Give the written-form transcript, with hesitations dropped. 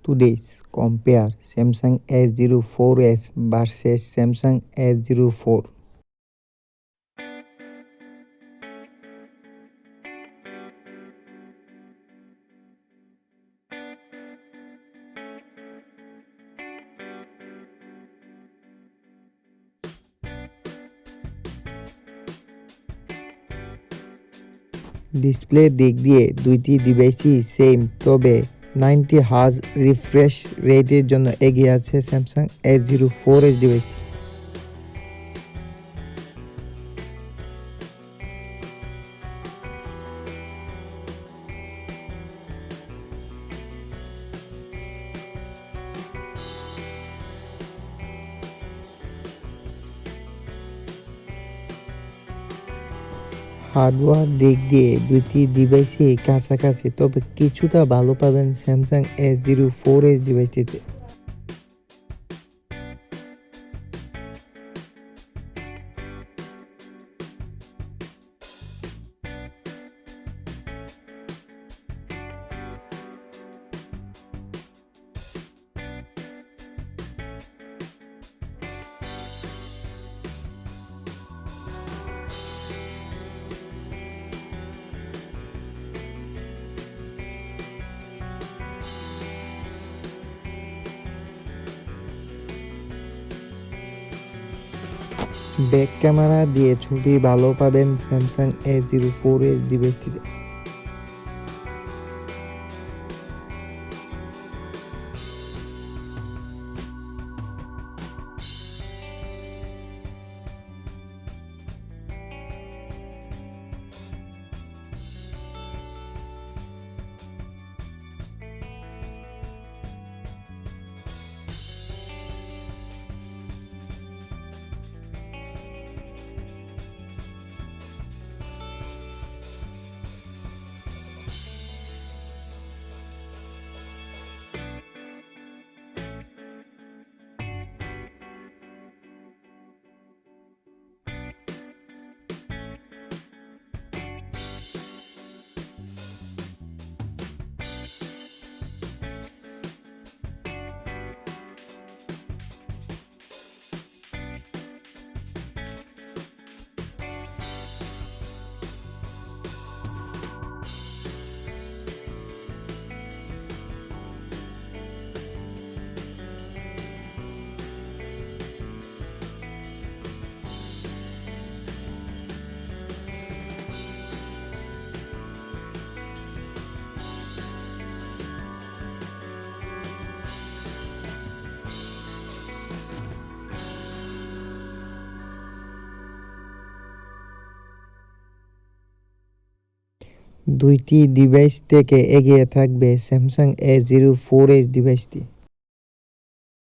Today's compare Samsung A04s versus Samsung A04. Display দিক দিয়ে দুইটি ডিভাইসই সেম, তবে 90 হার্জ রিফ্রেশ রেটের জন্য এগিয়ে আছে স্যামসাং A04s ডিভাইসটি। হার্ডওয়্যার দিক দিয়ে দুইটি ডিভাইসই কাছাকাছি, তবে কিছুটা ভালো পাবেন স্যামসাং A04s ডিভাইসটিতে। ব্যাক ক্যামেরা দিয়ে ছবি ভালো পাবেন স্যামসাং A04s ডিভাইসটিতে। দুইটি ডিভাইস থেকে এগিয়ে থাকবে স্যামসাং A04s ডিভাইসটি।